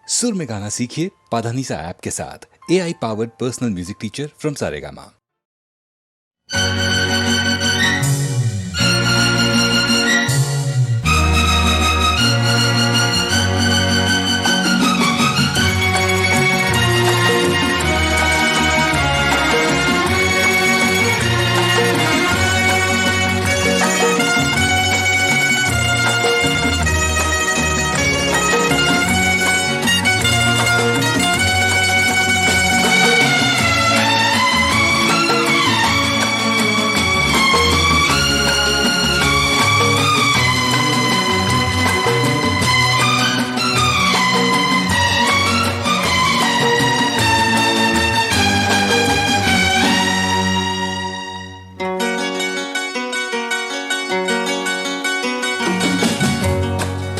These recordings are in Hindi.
सुर में गाना सीखिए पाधानीसा ऐप के साथ। AI powered personal music teacher from Saregama.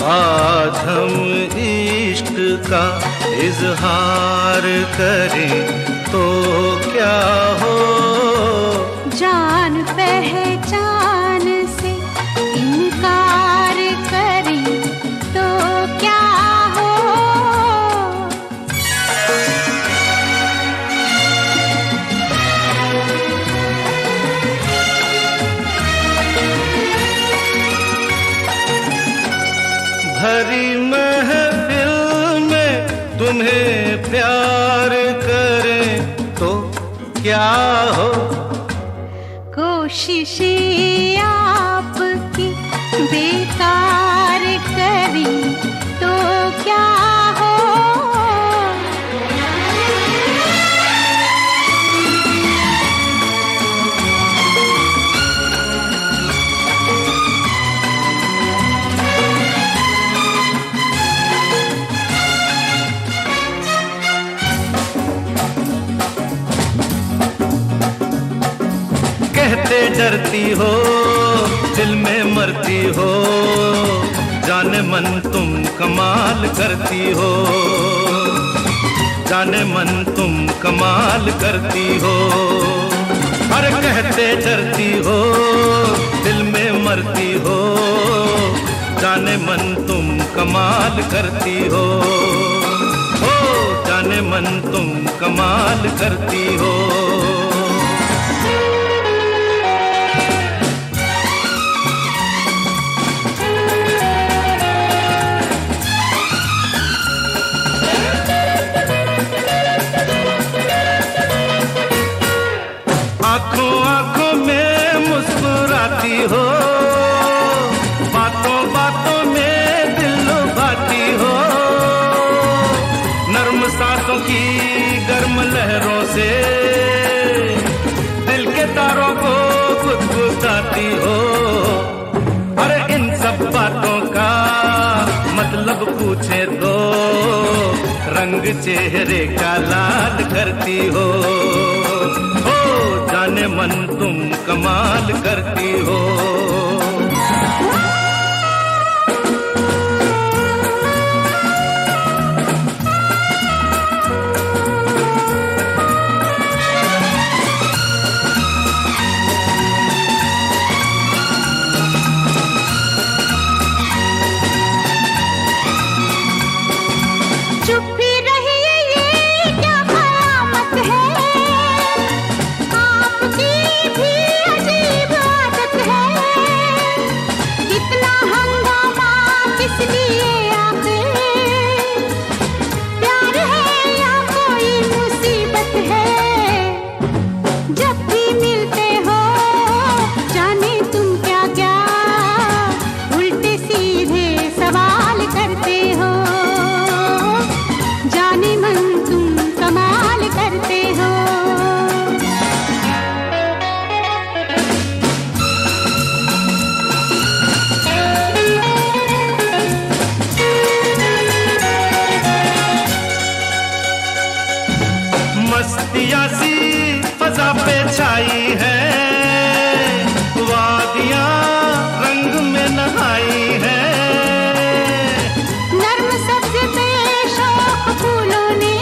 आज हम इश्क का इजहार करें तो क्या हो, जान पहचान से इनकार करें तो क्या हो। भरी महफिल में तुम्हें प्यार करें तो क्या हो, कोशिशें आपकी बेकार करें तो क्या हो। कहते डरती हो दिल में मरती हो, जाने मन तुम कमाल करती हो, जाने मन तुम कमाल करती हो। अरे कहते डरती हो दिल में मरती हो, जाने मन तुम कमाल करती हो, जाने मन तुम कमाल करती हो। आंखों आंखों में मुस्कुराती हो, बातों बातों में दिल लुभाती हो, नर्म सांसों की गर्म लहरों से दिल के तारों को गुदगुदाती हो। अरे इन सब बातों का मतलब पूछे तो रंग चेहरे का लाल करती हो, जाने मन तुम कमाल करती हो। चुप ही रहिए, ये क्या कयामत है, आपकी भी अजीब आदत है। इतना हंगामा किस लिए आखिर, प्यार है या कोई मुसीबत है। जब भी मिलते हो जाने तुम क्या क्या उल्टे सीधे सवाल करते हो, जाने मन तुम कमाल करते हो। मस्तियाँ सी फजा पे छाई है, वादियाँ रंग में नहाई है, नर्म सब्ज पे शौक फूलों ने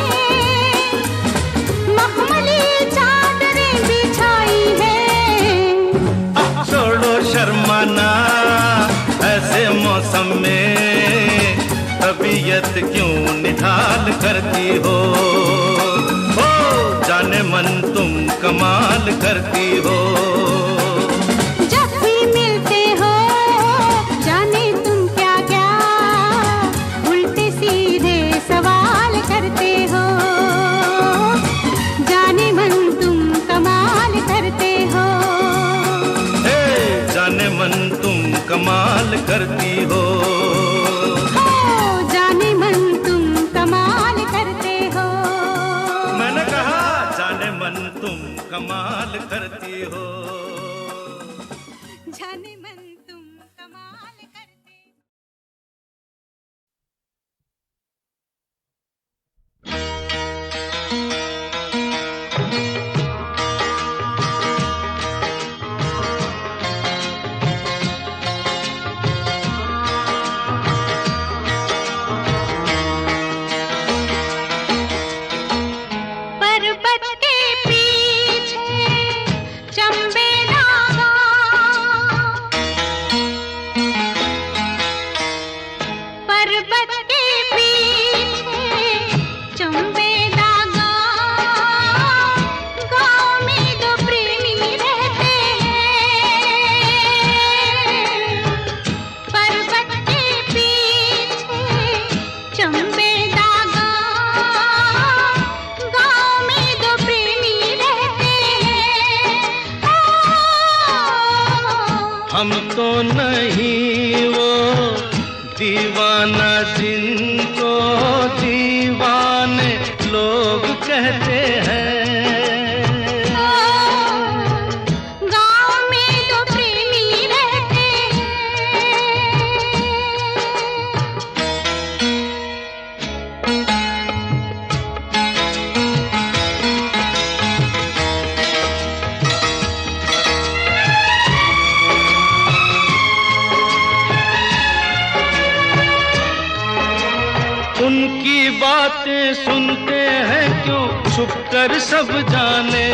मखमली चादरें बिछाई है। छोड़ो शर्माना ऐसे मौसम में, तबीयत क्यों निढाल करती हो, जाने मन तुम कमाल करती हो। जब भी मिलते हो जाने तुम क्या क्या उल्टे सीधे सवाल करते हो, जाने मन तुम कमाल करते हो। जाने मन तुम कमाल करती हो, जाने मन तुम कमाल करते हो। मैंने कहा जाने मन तुम कमाल करती हो, जाने मन तुम कमाल करते हो। पर्वत के पीछे चंबे नागा, पर्वत के पीछे चंबे नागा, गाँव में दो प्रेमी रहते हैं। पर्वत के पीछे चंबे नागा, गाँव में दो प्रेमी रहते हैं। हम तो नहीं वो दीवाना जिनको दीवाने लोग कहते हैं। गाँव में दो प्रेमी रहते हैं। उनकी बातें सुनते हैं क्यों छुप कर सब जाने,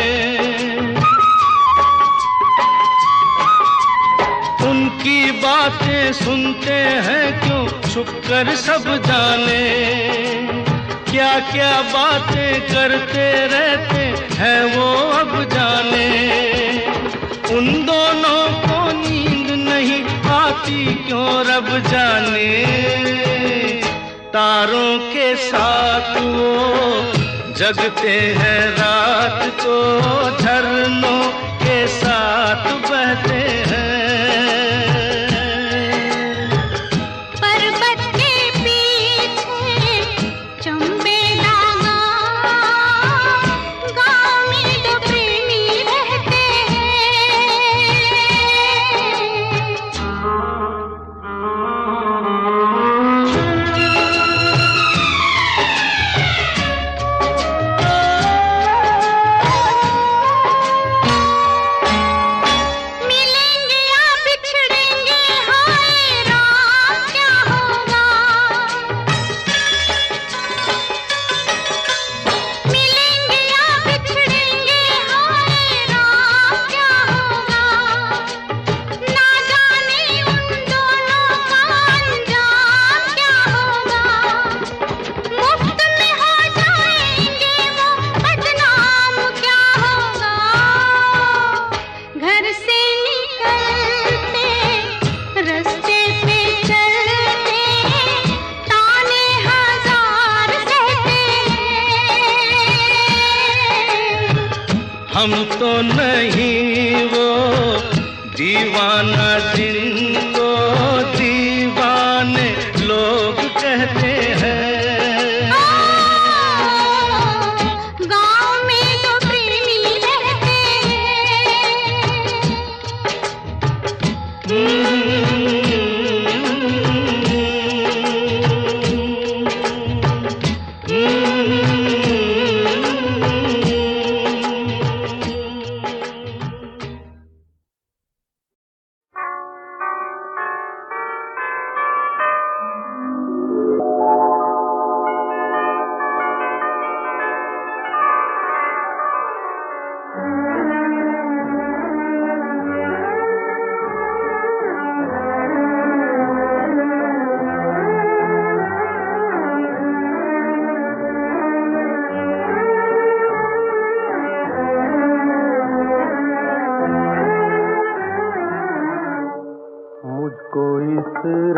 उनकी बातें सुनते हैं क्यों छुप कर सब जाने। क्या क्या बातें करते रहते हैं वो अब जाने। उन दोनों को नींद नहीं आती क्यों रब जाने। तारों के साथ वो जगते हैं रात को, झरनों के साथ बहते हैं। पर्वत के पीछे चंबे नागा, गाँव में दो प्रेमी रहते हैं। मिलेंगे या बिछड़ेंगे हाय राम क्या होगा। मिलेंगे या बिछड़ेंगे हाय राम क्या होगा। ना जाने उन दोनों का अंजाम क्या होगा। मुफ्त में हो जाएंगे वो बदनाम क्या होगा। घर से निकलते रास्ते पे चलते ताने हजार सहते हैं। हम तो नहीं वो दीवाना जिनको दीवाने लोग कहते हैं। गाँव में दो प्रेमी रहते हैं।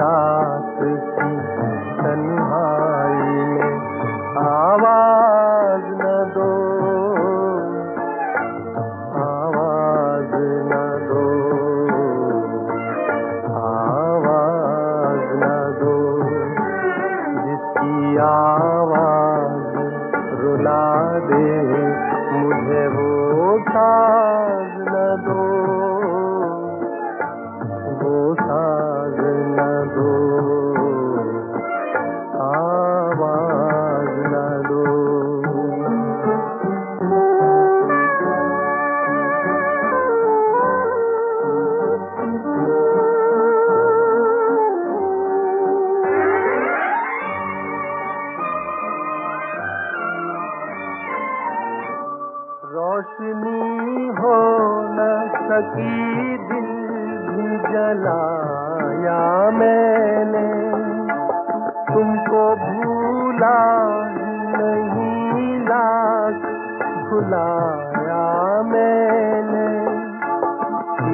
रात की तन्हाई में आवाज न दो, आवाज न दो, आवाज न दो। जिसकी आवाज रुला दे मुझे वो साज न दो, वो साज न दो, आवाज न दो। रोशनी हो न सकी दिल भी जलाया मैंने, तुमको भूला नहीं लाख भुलाया मैंने।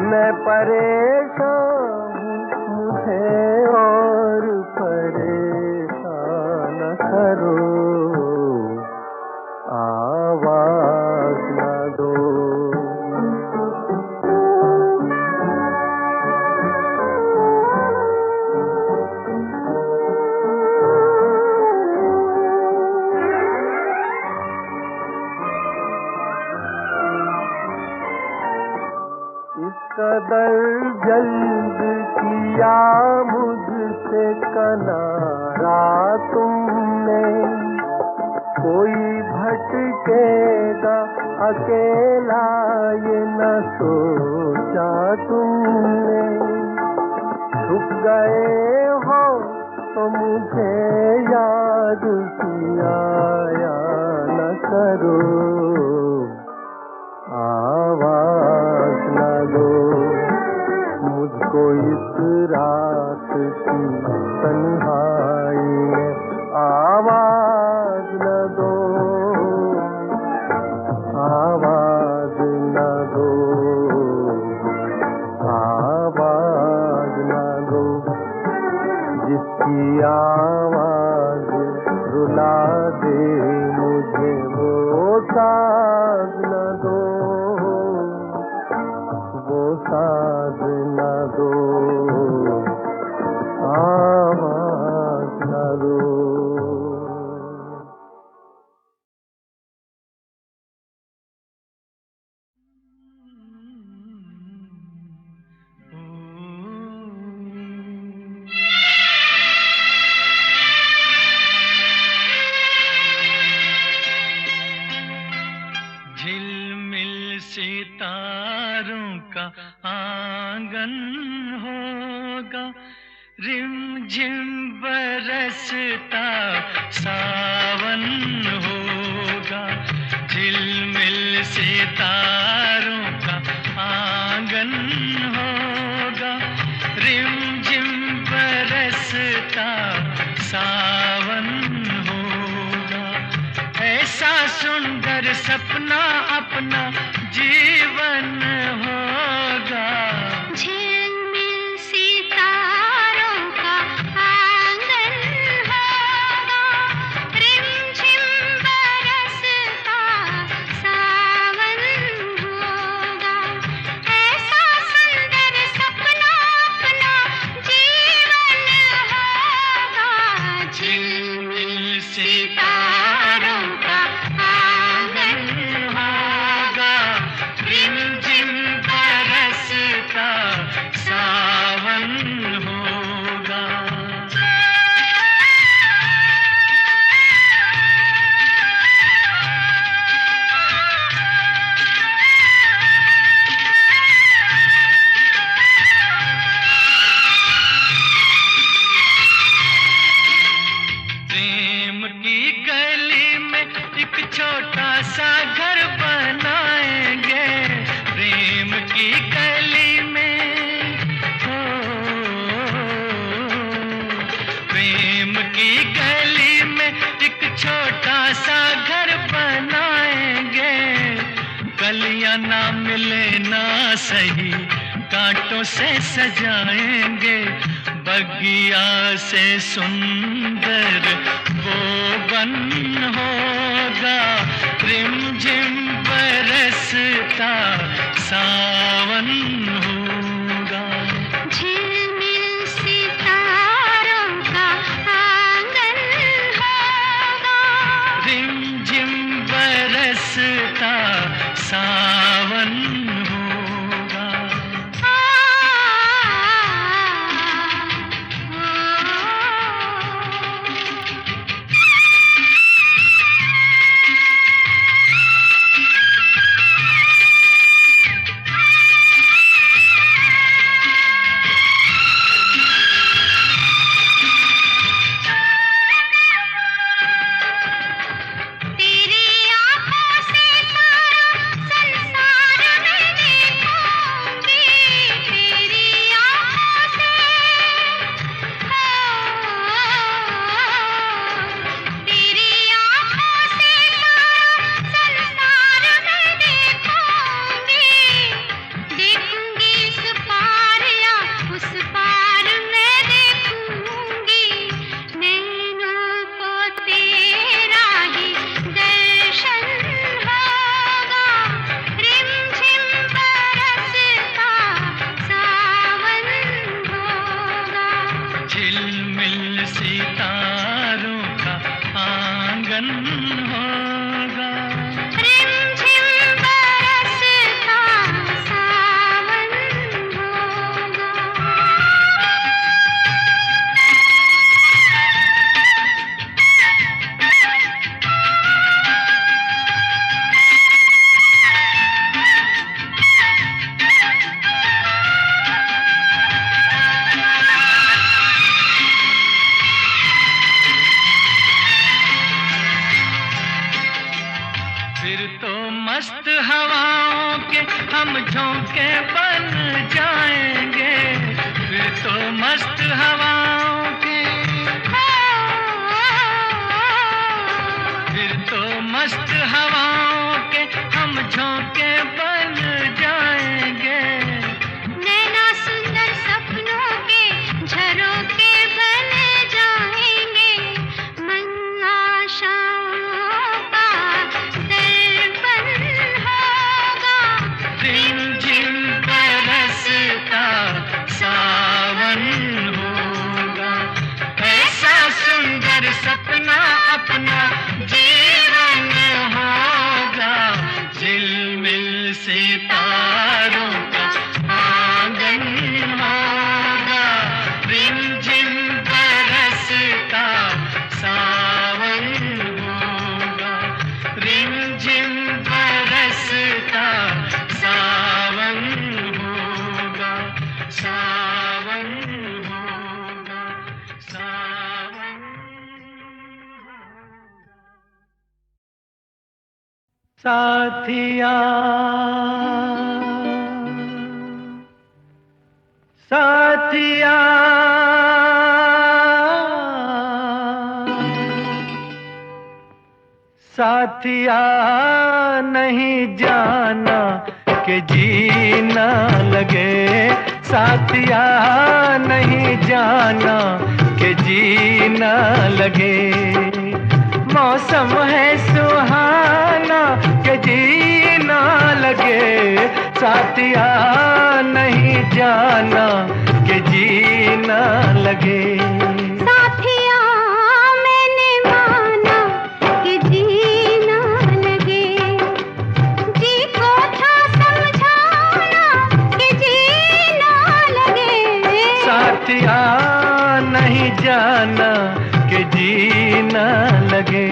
मैं परेशान हूँ मुझे और परेशान न करो, आवाज न दो। इस कदर जल्द किया मुझसे किनारा तुमने, कोई भटकेगा अकेला ये न सोचा तुमने। छुप गए हो तो मुझे याद किया या न करो, आवाज न दो। मुझको इस रात की तन्हाई में आवाज न दो, आवाज न दो, आवाज न दो। जिसकी आवाज रुला दे मुझे वो साज न दो, वो साज न दो, आवाज न दो। झिलमिल सितारों का आंगन होगा, रिमझिम बरसता सावन होगा। झिलमिल सितारों का आंगन होगा, रिमझिम बरसता सावन होगा। ऐसा सुंदर सपना अपना जीवन होगा। झिलमिल सितारों का आंगन होगा, रिमझिम बरसता सावन होगा। ऐसा सुंदर सपना अपना जीवन होगा। झिलमिल सितारों का आंगन होगा, रिमझिम बरसता सावन होगा। प्रेम की गली में एक छोटा सा घर बनाएंगे, प्रेम की गली में हो, प्रेम की गली में एक छोटा सा घर बनाएंगे। गलियां ना मिले ना सही कांटों से सजाएंगे, बगिया से सुंदर वो बन होगा, रिमझिम बरसता सावन होगा। झिलमिल सितारों का आंगन होगा, रिमझिम बरसता सावन होगा। तेरी आँखों से सारा संसार मैं देखूंगी, तेरी आँखों से, तेरी आँखों से सारा संसार मैं देखूंगी, देखूंगी इस पार या उस पार मैं देखूंगी, नैनों को तेरा ही दर्शन होगा, रिमझिम बरसता सावन होगा। झिलमिल सितारों का आंगन होगा, रिमझिम बरसता सावन होगा। फिर तो मस्त हवाओं के हम झोंके बन जाएंगे, फिर तो मस्त हवाओं के, फिर तो मस्त हवाओं के हम झोंके बन जाएंगे। नैना सुंदर सपनों के झरोखे बन जाएंगे, मन आशाओं का दर्पण होगा, रिमझिम बरसता सावन होगा। ऐसा सुंदर सपना अपना जीवन होगा, झिलमिल सितारों का आंगन होगा, रिमझिम बरसता सावन होगा, रिमझिम बरसता सावन होगा, सावन होगा, सावन होगा। साथिया साथिया साथिया नहीं जाना कि जीना लगे, साथिया नहीं जाना कि जीना लगे, मौसम है सुहाना कि जीना लगे, साथिया नहीं जाना कि जीना लगे। साथिया मैंने माना कि जीना लगे, जी को था समझाना कि जीना लगे, साथिया नहीं जाना कि जीना लगे।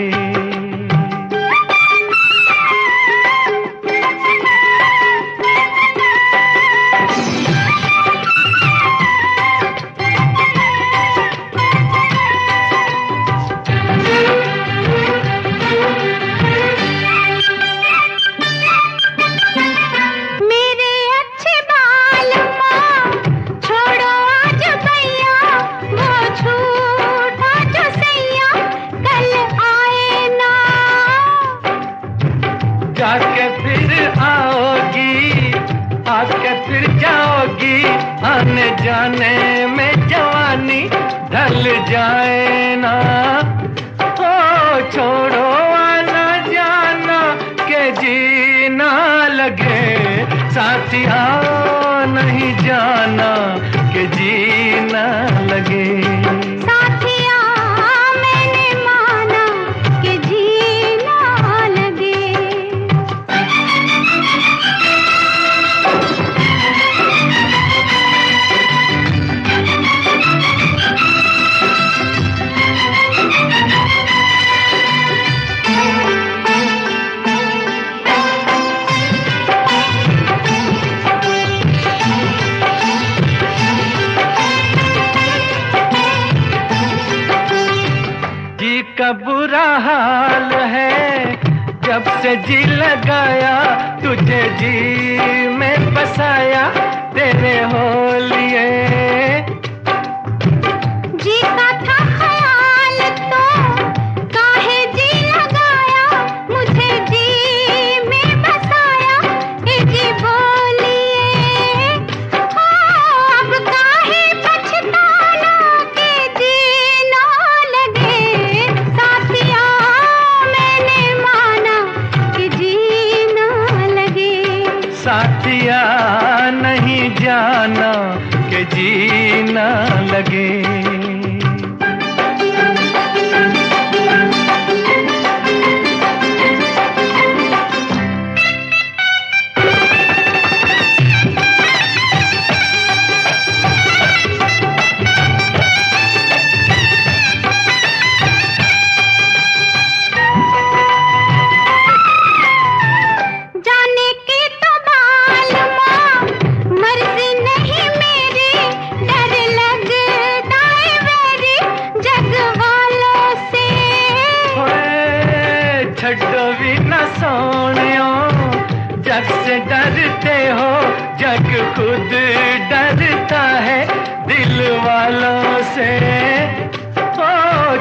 आने जाने में जवानी ढल जाए ना। ओ छोड़ो आना जाना के जीना लगे, साथिया नहीं जाना के जीना लगे। साथिया मैंने माना कि जीना लगे। जी का बुरा हाल है जब से जी लगाया, तुझे जी में बसाया तेरे हो लिए। जी का था ख्याल तो काहे जी लगाया, मुझे जी में बसाया ए जी बोलिए। हो अब काहे पछताना के जी ना लगे, साथिया मैंने माना कि जी ना लगे। साथिया नहीं जाना के जीना लगे। जाने की तो मालूम मर्जी नहीं मेरी, डर लगता है मेरी जग वालों से। ओए छड्डो भी न सोनियो, जग से डरते हो, जग खुद डरता है दिल वालों से। ओ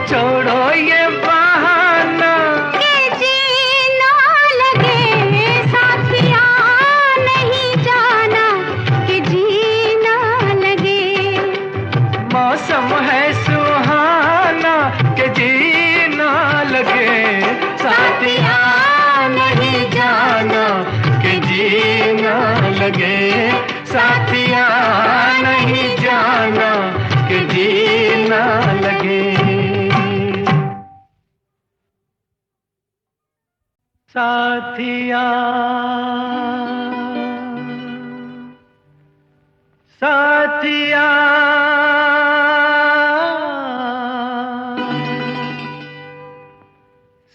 छोड़ो ये बहाना के जीना लगे, साथिया नहीं जाना कि जीना लगे। मौसम है सुहाना के जीना लगे, साथिया नहीं जाना के जीना लगे। साथिया नहीं जाना के जीना लगे। साथिया साथिया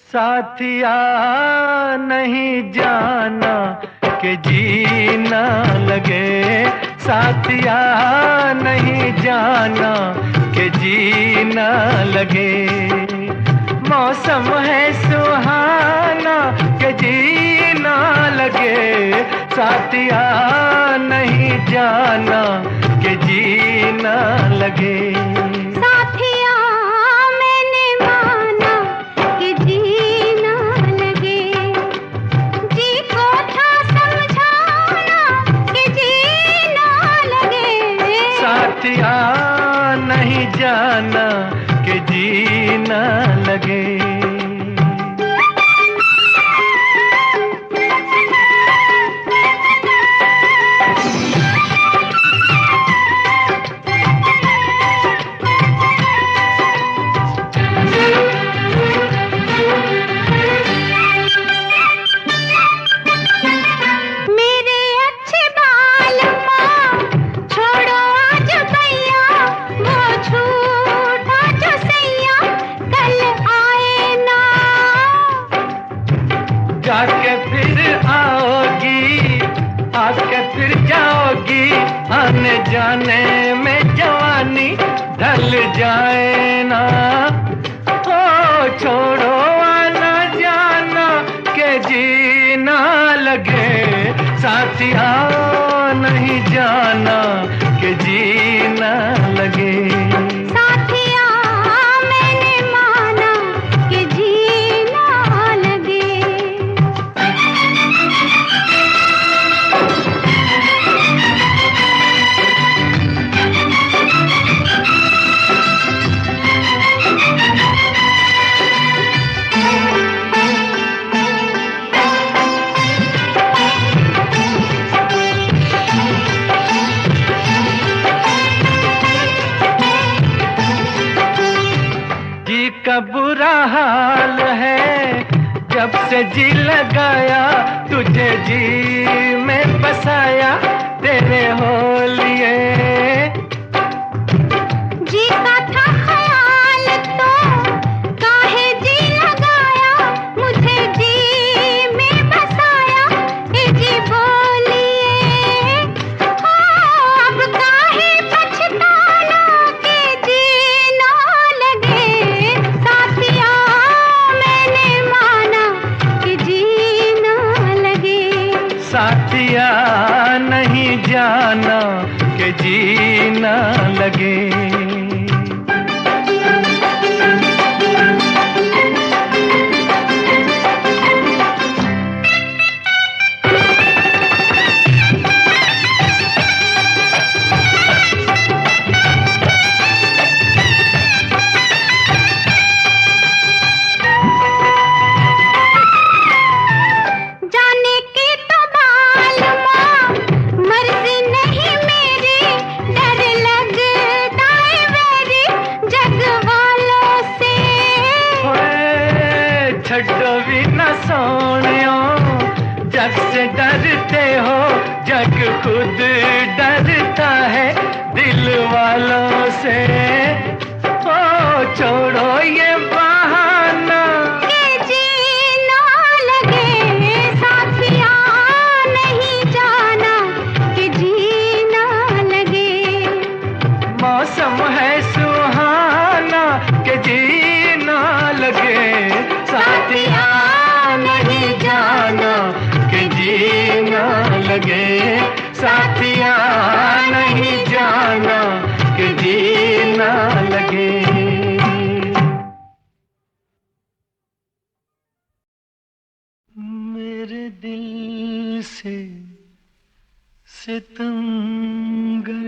साथिया नहीं जाना के जीना लगे। साथिया नहीं जाना के जीना लगे। मौसम है सुहाना के जीना लगे, साथिया नहीं जाना के जीना लगे। साथिया मैंने माना कि जीना लगे। जी को था समझाना कि जीना लगे। साथिया नहीं जाना के जीना लगे। मेरे अच्छे बाल माँ छोड़ो आज भैया, वो झूठा जो सैया कल आए ना। जाके फिर आओगी, आके फिर जाओगी, आने जाने में जवानी ढल जाए ना। ओ छोड़ो आना जाना के जीना लगे, साथिया नहीं जाना के जीना लगे। साथिया मैंने माना कि जीना लगे। जब से जी लगाया तुझे जी में बसाया तेरे हो लिए। जी का था ख्याल तो काहे जी लगाया, मुझे जी में बसाया ए जी बोलिए। अब काहे पछताना के जी ना लगे, साथिया मैंने माना कि जी ना लगे। साथिया नहीं जाना कि जी ना लगे। जाने की तो मालूमा मर्जी नहीं मेरी, डर लगता है मेरी जग वालों से। ओए छड्डो भी न सोनियो, जग से डरते हो, जग खुद डरता है दिल वालों से। ओ छोड़ो ये बहाना के जी ना लगे, साथिया नहीं जाना कि जी ना लगे। मौसम है सुहाना के जी ना लगे। साथिया नहीं जाना के जी ना लगे। साथिया नहीं जाना के जी ना लगे। मेरे दिल से सितमगर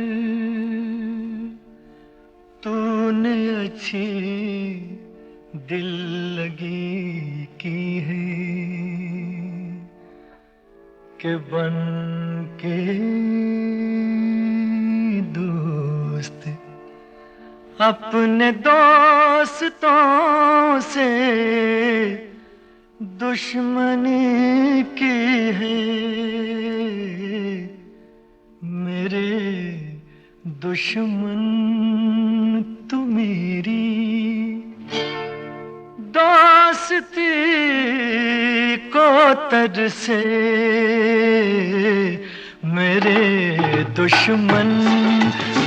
तूने अच्छी दिल लगी की है, कि बन के दोस्त अपने दोस्तों से दुश्मनी की है। मेरे दुश्मन तू मेरी दोस्ती को तरसे। मेरे दुश्मन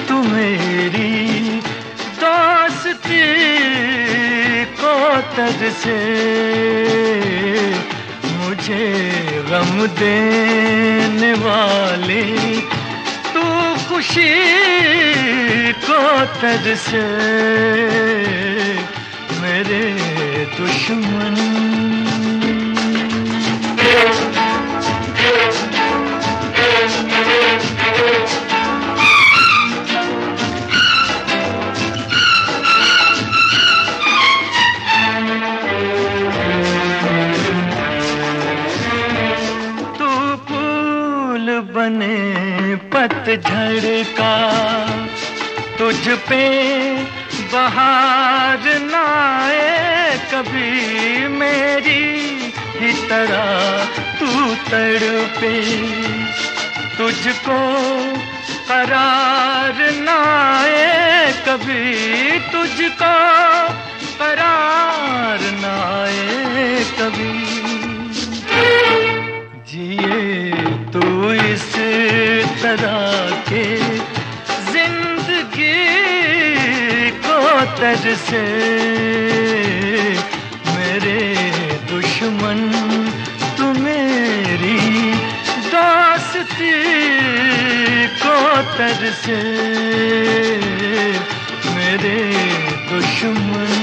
तू मेरी दोस्ती को तरसे। मुझे गम देने वाले तू खुशी को तरसे। मेरे दुश्मन तू फूल बने पतझड़ का, तुझ पे बहार ना आए कभी मेरी ही तरह तू तड़पे। तुझको करार ना आए कभी, तुझको करार ना आए कभी। जिए तू इस तरह के जिंदगी को तरसे। मेरे दुश्मन तू मेरी दोस्ती को तरसे। मेरे दुश्मन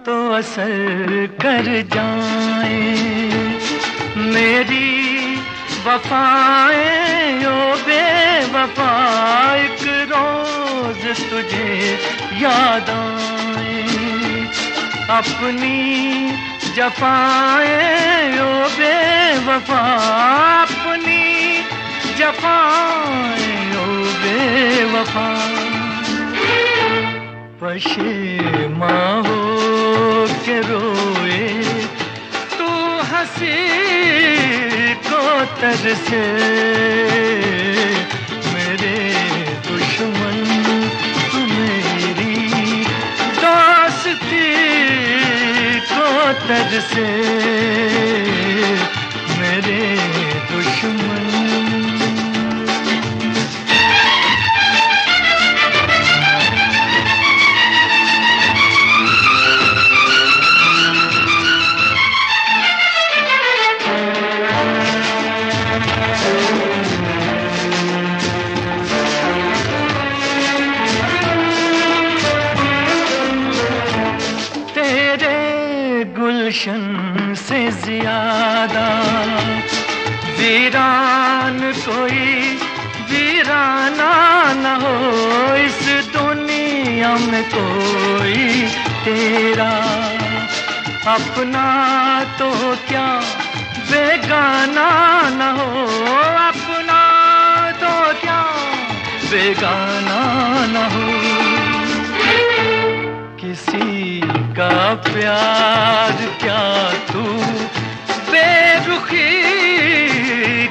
तो असर कर जाए मेरी वफाएं ओ बेवफा। बेवफा एक रोज तुझे याद आए, अपनी जफाएं ओ बेवफा, अपनी जफाएं ओ बेवफा। पशेमा हो के रोए तू हंसी को तरसे, मेरे दुश्मन तू मेरी दोस्ती को तरसे, मेरे दुश्मन। गुलशन से ज्यादा वीरान कोई वीराना न हो, इस दुनिया में कोई तेरा अपना तो क्या बेगाना न हो, अपना तो क्या बेगाना न हो। किसी का प्यार क्या तू बेरुखी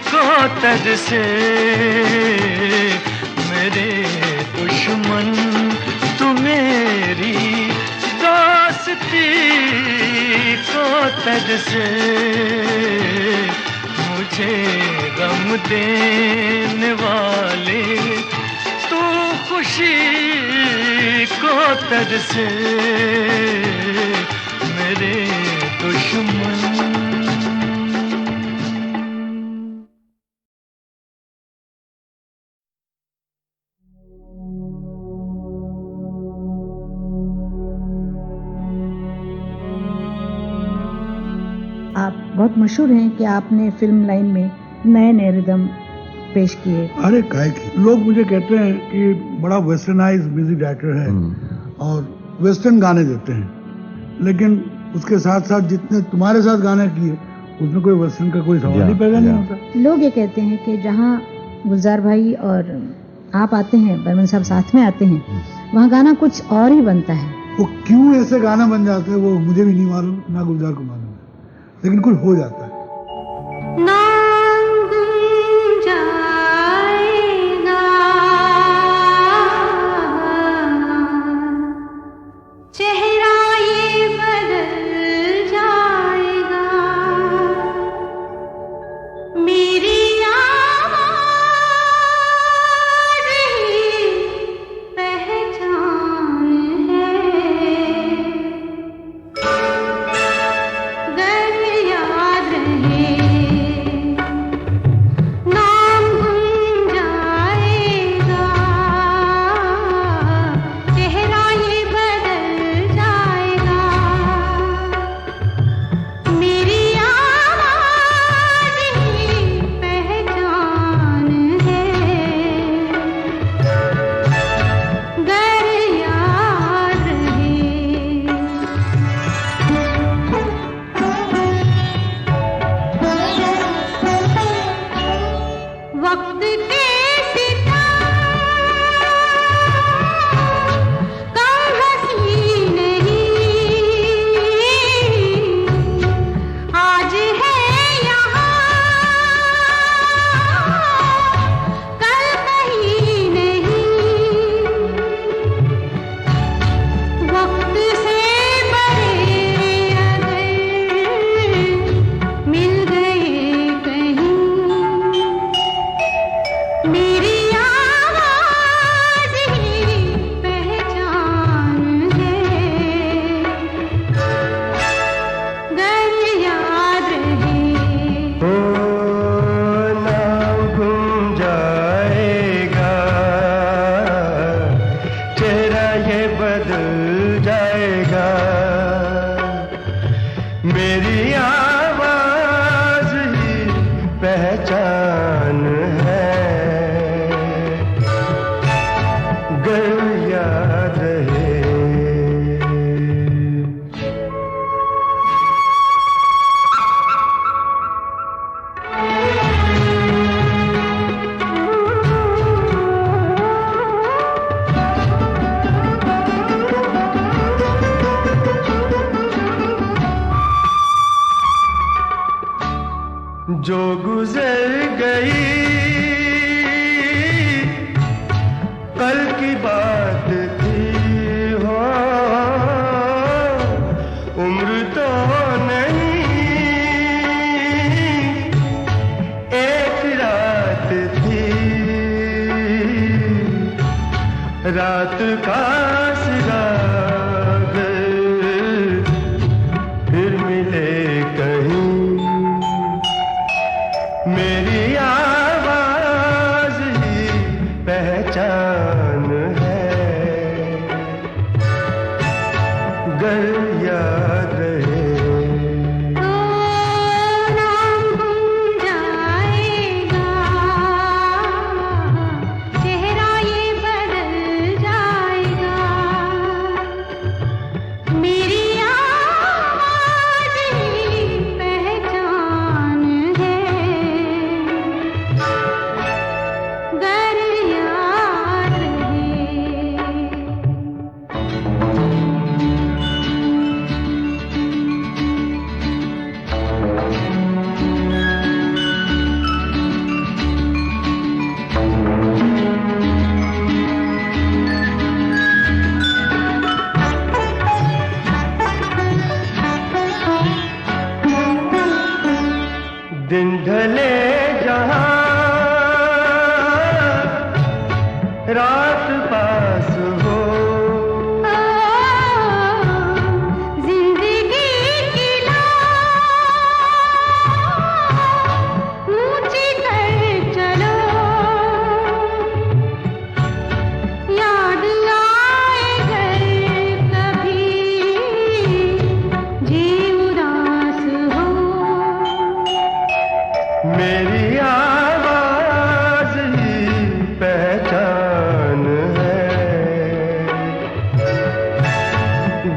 को तरसे, मेरे दुश्मन तू मेरी दोस्ती को तरसे, मुझे गम देने वाले तू खुशी को तरसे, मेरे दुश्मन। आप बहुत मशहूर हैं कि आपने फिल्म लाइन में नए नए रिदम पेश किए। अरे काहे की, लोग मुझे कहते हैं कि बड़ा वेस्टर्नाइज म्यूजिक डायरेक्टर है और वेस्टर्न गाने देते हैं, लेकिन उसके साथ साथ जितने तुम्हारे साथ गाने किए उसमें कोई वेस्टर्न का कोई सवाल ही पैदा नहीं होता। लोग ये कहते हैं कि जहाँ गुलजार भाई और आप आते हैं, बर्मन साहब साथ में आते हैं, वहाँ गाना कुछ और ही बनता है। वो क्यों ऐसे गाना बन जाते हैं वो मुझे भी नहीं मालूम, ना गुलजार को मालूम है, लेकिन कुछ हो जाता है। गुजर गई, कल की बात थी हो, उम्र तो नहीं, एक रात थी, रात का फिर मिले कहीं, मेरी आवाज ही पहचान है, गर याद रहे तो नाम गुम जाएगा, चेहरा ये बदल जाएगा, मेरी आवाज ही पहचान है, गर याद रहे। दिन ढले जहां, रात पास हो, जिंदगी की लौ ऊंची कर चलो, याद आए घर कभी जी उदास हो, मेरी आवाज ही पहचान है,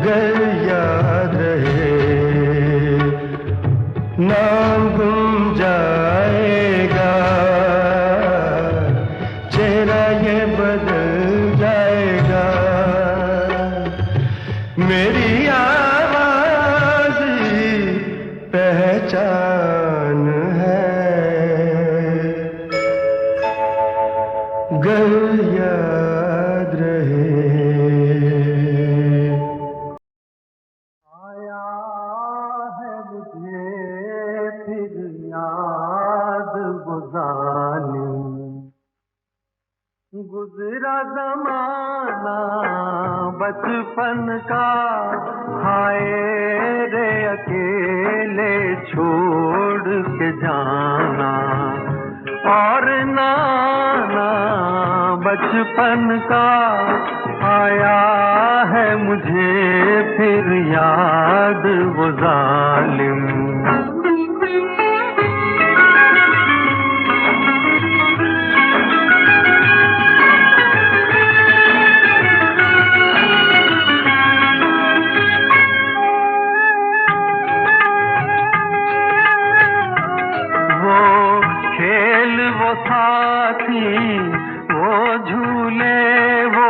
गर याद रहे नाम गुम जाएगा, चेहरा ये बदल जाएगा, मेरी आवाज ही पहचान है, गर याद रहे। आया है मुझे फिर याद वो जालिम, गुजरा जमाना बचपन का, हाय रे अकेले छोड़ के जाना, और नाना बचपन का आया है मुझे फिर याद वो जालिम। वो साथी वो झूले वो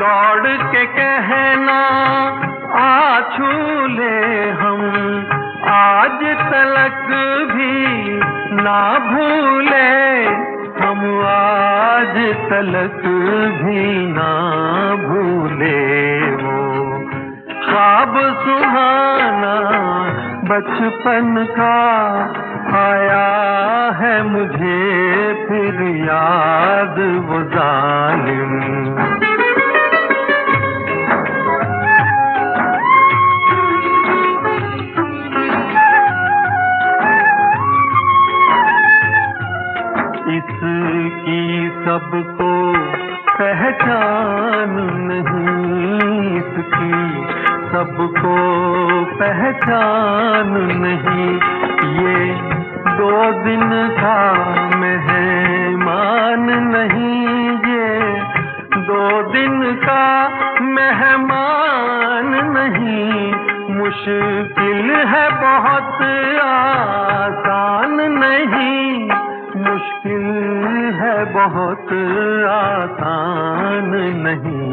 दौड़ के कहना आ झूले हम आज तलक भी ना भूले, हम आज तलक भी ना भूले, वो ख्वाब सुहाना बचपन का आया है मुझे फिर याद वो जालिम। इसकी सबको पहचान नहीं, इसकी सबको पहचान नहीं, ये 2 दिन का मेहमान नहीं, ये 2 दिन का मेहमान नहीं, मुश्किल है बहुत आसान नहीं, मुश्किल है बहुत आसान नहीं,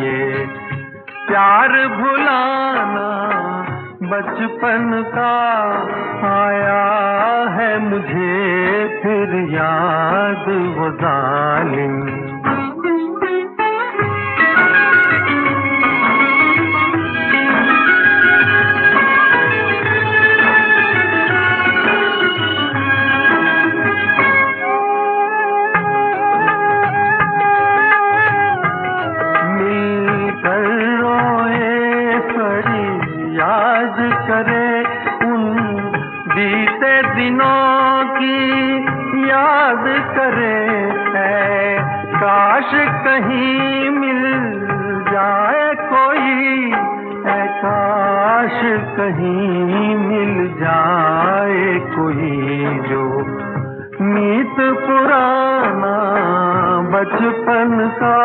ये प्यार भुलाना बचपन का आया है मुझे फिर याद वो जालिम। दिनों की याद करे है, काश कहीं मिल जाए कोई, है काश कहीं मिल जाए कोई जो मीत पुराना बचपन का।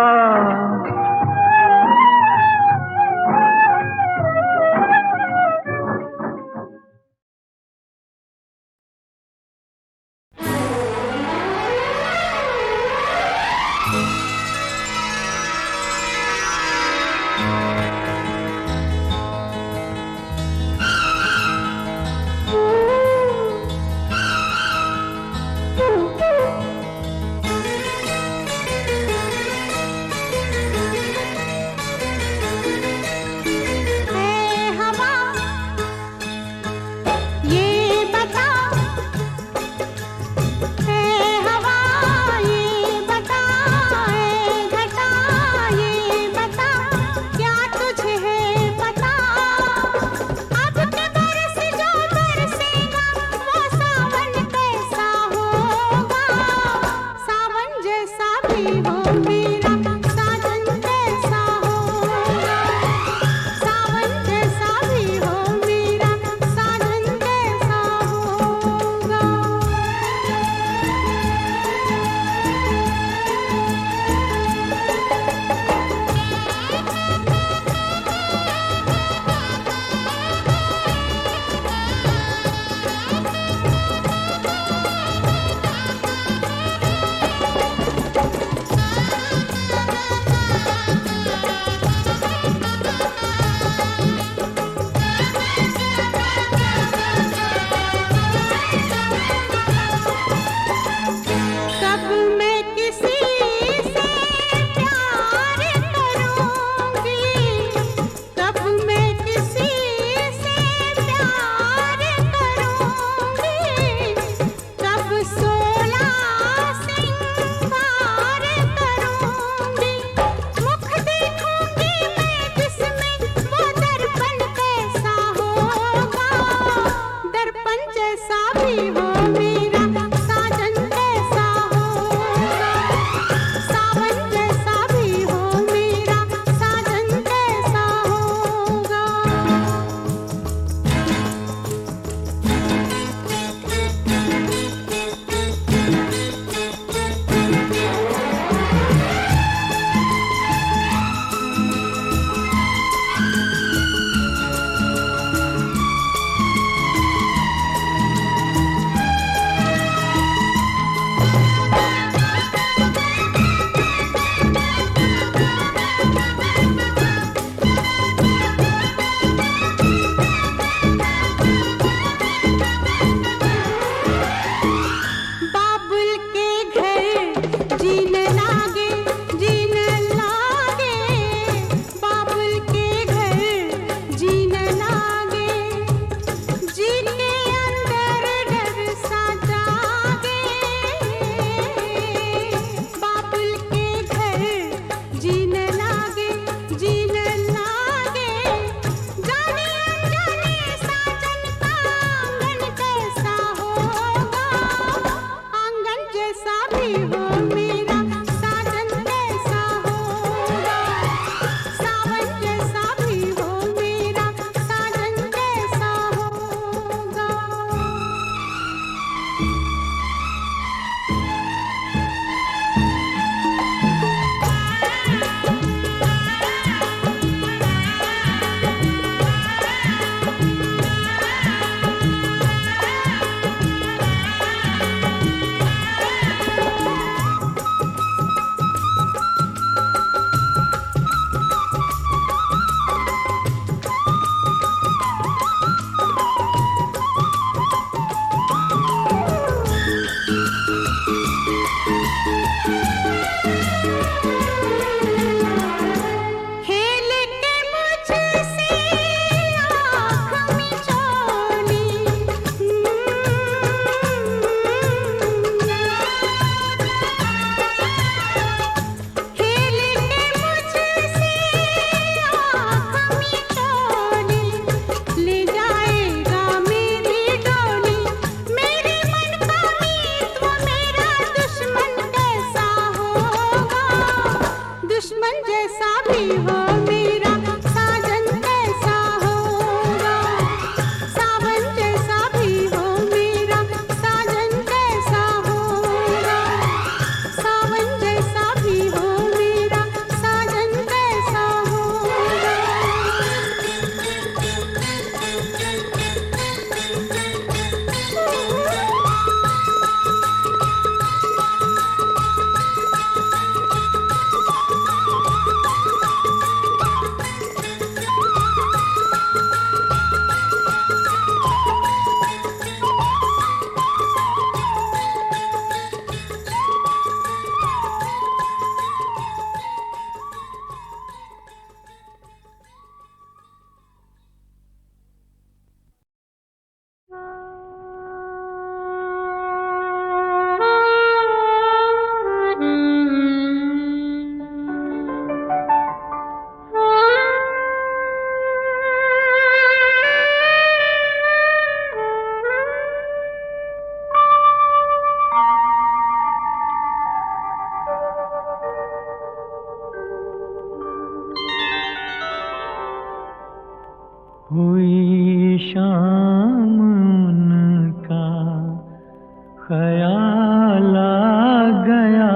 दुश्मन जैसा भी हो मेरा साजन कैसा होगा, सावन जैसा भी हो मेरा साजन कैसा होगा, सावन जैसा भी हो मेरा साजन कैसा होगा। हुई शाम उनका ख्याल आ गया,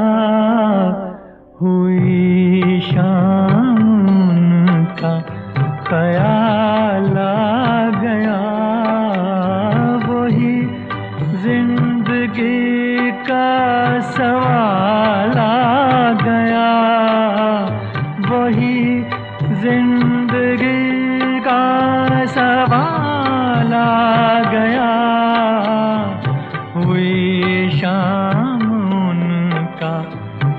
हुई शाम उनका ख्याल आ गया, वही जिंदगी का सवाल आ गया, वही जिंदगी का सवाल आ गया, हुई शाम उनका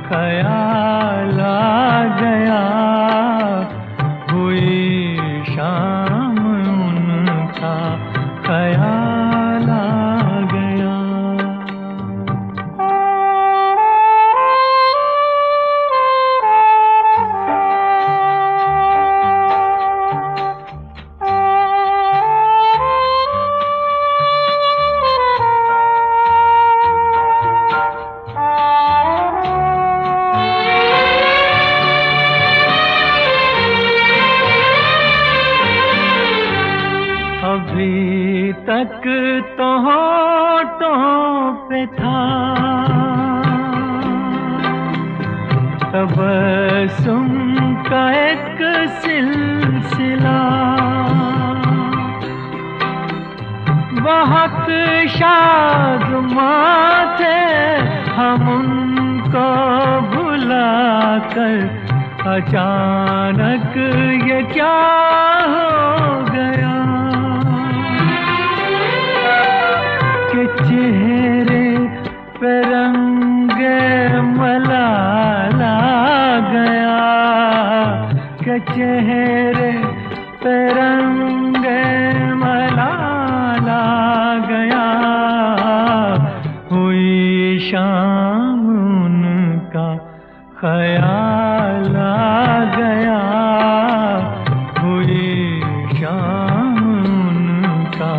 ख्याल आ गया, हुई शाम उनका ख्याल आ गया। अभी तक तो होठों पे था तबस्सुम का एक सिलसिला, बहुत शादमां थे हम उनको भुलाकर, अचानक ये क्या हो गया कि चेहरे पे रंगे मलाल आ गया, कि चेहरे पे रंगे मलाल आ गया, हुई शाम उनका ख्याल आ गया, हुई शाम उनका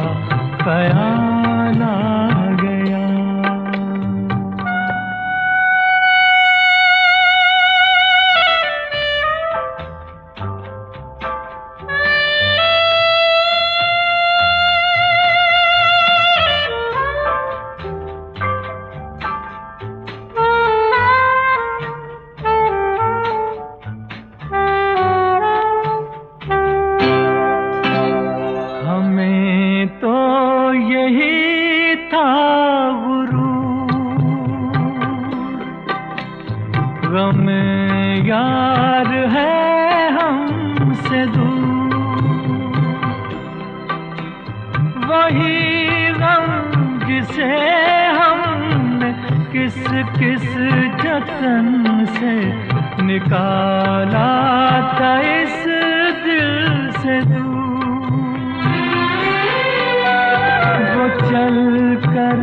ख्याल आ गया। हमें तो यही था गुरूर, गम यार है हमसे दूर, वही गम जिसे हमने किस किस जतन से निकाला था इस दिल से दूर, वो चल कर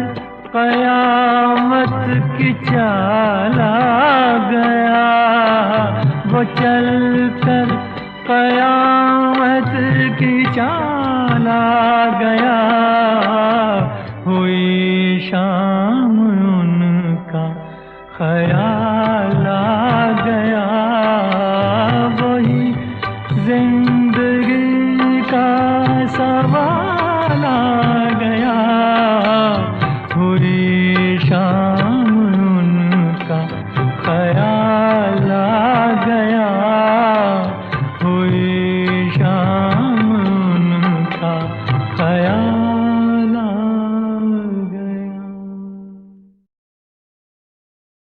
कयामत की चाल आ गया, वो चल कर कयामत की चाल आ गया, हुई शाम उनका ख्याल आ